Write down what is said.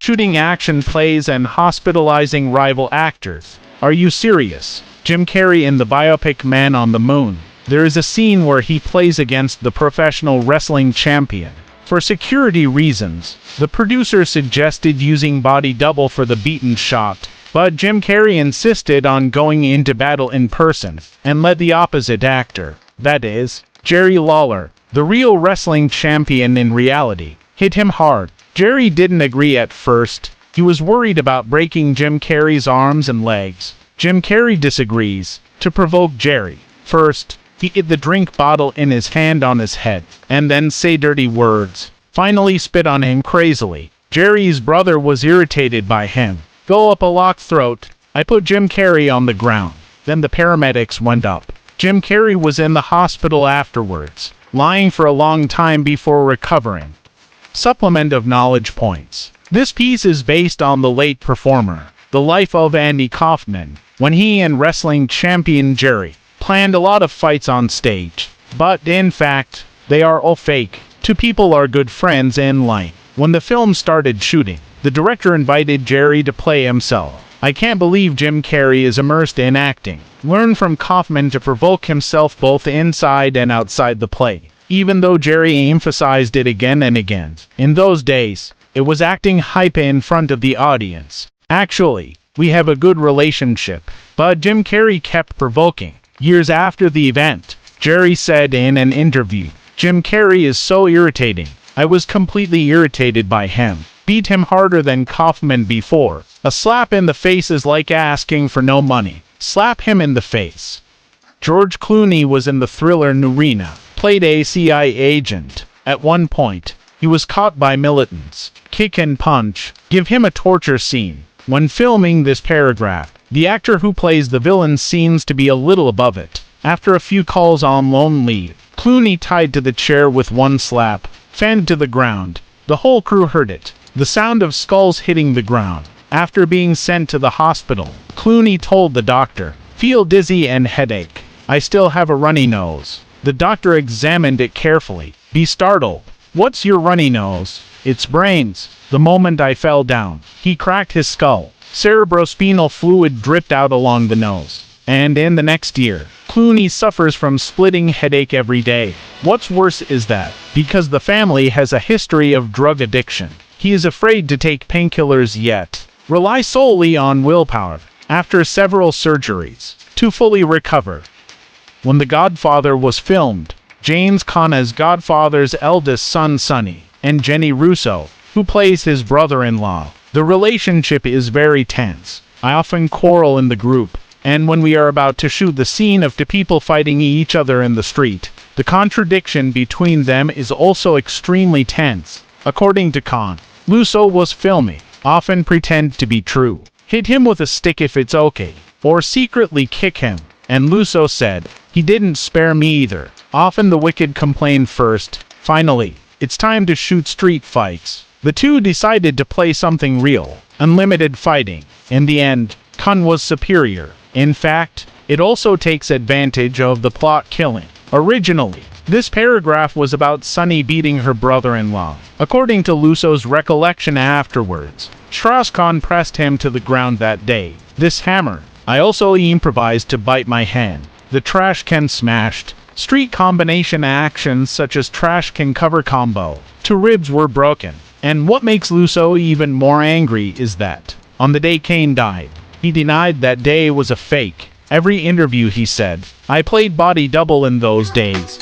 shooting action plays and hospitalizing rival actors. Are you serious? Jim Carrey in the biopic Man on the Moon. There is a scene where he plays against the professional wrestling champion. For security reasons, the producer suggested using body double for the beaten shot, but Jim Carrey insisted on going into battle in person and let the opposite actor, that is, Jerry Lawler, the real wrestling champion in reality, hit him hard. Jerry didn't agree at first. He was worried about breaking Jim Carrey's arms and legs. Jim Carrey disagrees. To provoke Jerry, first, he hit the drink bottle in his hand on his head, and then say dirty words. Finally spit on him crazily. Jerry's brother was irritated by him. Go up a locked throat. I put Jim Carrey on the ground. Then the paramedics went up. Jim Carrey was in the hospital afterwards, lying for a long time before recovering. Supplement of knowledge points. This piece is based on the late performer, the life of Andy Kaufman, when he and wrestling champion Jerry planned a lot of fights on stage. But, in fact, they are all fake. Two people are good friends in life. When the film started shooting, the director invited Jerry to play himself. I can't believe Jim Carrey is immersed in acting. Learn from Kaufman to provoke himself both inside and outside the play. Even though Jerry emphasized it again and again. In those days, it was acting hype in front of the audience. Actually, we have a good relationship. But Jim Carrey kept provoking. Years after the event, Jerry said in an interview, Jim Carrey is so irritating. I was completely irritated by him. Beat him harder than Kaufman before. A slap in the face is like asking for no money. Slap him in the face. George Clooney was in the thriller Nurina, played a CIA agent. At one point, he was caught by militants. Kick and punch. Give him a torture scene. When filming this paragraph, the actor who plays the villain seems to be a little above it. After a few calls on loan leave, Clooney tied to the chair with one slap, fanned to the ground. The whole crew heard it. The sound of skulls hitting the ground. After being sent to the hospital, Clooney told the doctor, "Feel dizzy and headache. I still have a runny nose." The doctor examined it carefully. Be startled. What's your runny nose? It's brains. The moment I fell down, he cracked his skull. Cerebrospinal fluid dripped out along the nose. And in the next year, Clooney suffers from splitting headache every day. What's worse is that, because the family has a history of drug addiction, he is afraid to take painkillers yet. Rely solely on willpower, after several surgeries, to fully recover. When The Godfather was filmed, James Caan as Godfather's eldest son Sonny, and Jenny Russo, who plays his brother-in-law. The relationship is very tense. I often quarrel in the group, and when we are about to shoot the scene of two people fighting each other in the street, the contradiction between them is also extremely tense. According to Caan, Russo was filmy, often pretend to be true. Hit him with a stick if it's okay, or secretly kick him. And Russo said, he didn't spare me either. Often the wicked complain first. Finally, it's time to shoot street fights. The two decided to play something real, unlimited fighting. In the end, Caan was superior. In fact, it also takes advantage of the plot killing. Originally, this paragraph was about Sonny beating her brother-in-law. According to Russo's recollection afterwards, Strauss-Kahn pressed him to the ground that day. This hammer. I also improvised to bite my hand. The trash can smashed. Street combination actions such as trash can cover combo. Two ribs were broken. And what makes Russo even more angry is that, on the day Kane died, he denied that day was a fake. Every interview he said, I played body double in those days.